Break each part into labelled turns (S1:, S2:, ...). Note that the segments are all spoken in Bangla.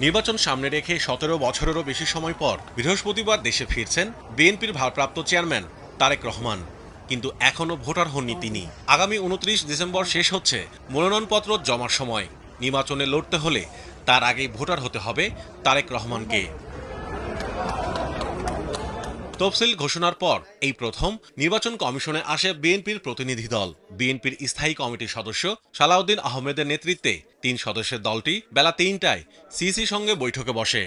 S1: নির্বাচন সামনে রেখে ১৭ বছরেরও বেশি সময় পর বৃহস্পতিবার দেশে ফিরছেন বিএনপির ভারপ্রাপ্ত চেয়ারম্যান তারেক রহমান। কিন্তু এখনও ভোটার হননি তিনি। আগামী ২৯ ডিসেম্বর শেষ হচ্ছে মনোনয়নপত্র জমার সময়। নির্বাচনে লড়তে হলে তার আগেই ভোটার হতে হবে তারেক রহমানকে। তফসিল ঘোষণার পর এই প্রথম নির্বাচন কমিশনে আসে বিএনপির প্রতিনিধি দল। বিএনপির স্থায়ী কমিটির সদস্য সালাউদ্দিন আহমেদের নেতৃত্বে ৩ সদস্যের দলটি বেলা ৩টায় সিইসির সঙ্গে বৈঠকে বসে।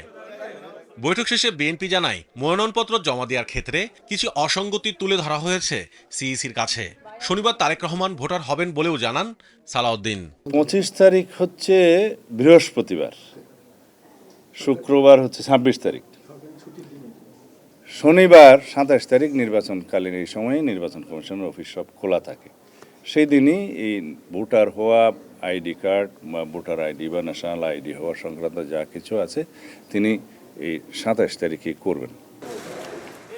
S1: বৈঠক শেষে বিএনপি জানায়, মনোনয়নপত্র জমা দেওয়ার ক্ষেত্রে কিছু অসঙ্গতি তুলে ধরা হয়েছে সিইসির কাছে। শনিবার তারেক রহমান ভোটার হবেন বলেও জানান সালাউদ্দিন।
S2: ২৫ তারিখ হচ্ছে বৃহস্পতিবার, শুক্রবার হচ্ছে ২৬ তারিখ, শনিবার ২৭ তারিখ নির্বাচনকালীন এই সময়ে নির্বাচন কমিশনের অফিস সব খোলা থাকে। সেই দিনই এই ভোটার হওয়া, আইডি কার্ড বা ভোটার আইডি বা ন্যাশনাল আইডি হওয়া সংক্রান্ত যা কিছু আছে তিনি এই ২৭ তারিখে করবেন।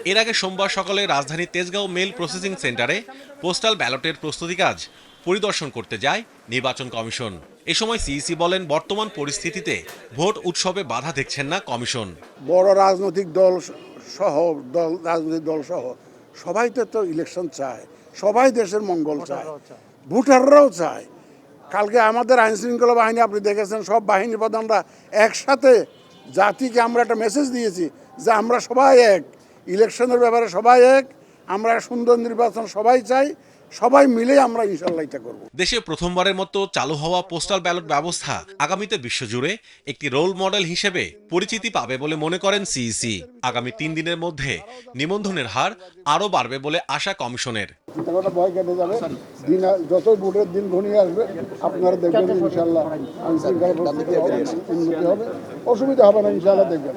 S1: এর আগে সোমবার সকালে রাজধানীর তেজগাঁও মেল প্রসেসিং সেন্টারে পোস্টাল ব্যালটের প্রস্তুতি কাজ পরিদর্শন করতে যায় নির্বাচন কমিশন। এ সময় সিইসি বলেন, বর্তমান পরিস্থিতিতে ভোট উৎসবে বাধা দেখছেন না কমিশন।
S3: বড় রাজনৈতিক দল সহ সবাই তো ইলেকশন চায়, সবাই দেশের মঙ্গল চায়, ভোটাররাও চায়। কালকে আমাদের আইন শৃঙ্খলা বাহিনী আপনি দেখেছেন, সব বাহিনী প্রধানরা একসাথে জাতিকে আমরা একটা মেসেজ দিয়েছি যে আমরা সবাই এক, ইলেকশনের ব্যাপারে সবাই এক, আমরা সুন্দর নির্বাচন সবাই চাই, সবাই মিলে আমরা ইনশাল্লাহ এটা করব।
S1: দেশে প্রথমবারের মতো চালু হওয়া পোস্টাল ব্যালট ব্যবস্থা আগামীতে বিশ্বজুড়ে একটি রোল মডেল হিসেবে পরিচিতি পাবে বলে মনে করেন সিইসি। আগামী ৩ দিনের মধ্যে নিবন্ধনের হার আরও বাড়বে বলে আশা কমিশনের।
S3: ভয় কেটে যাবে, যতই ভোটের দিন ঘনিয়ে আসবে আপনারা দেখবেন ইনশাল্লাহ আইন শৃঙ্খলা উন্নতি হবে, অসুবিধা হবে না ইনশাল্লাহ দেখবেন।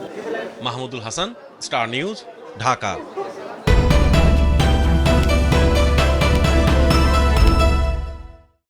S1: Mahmudul Hasan, star news, Dhaka.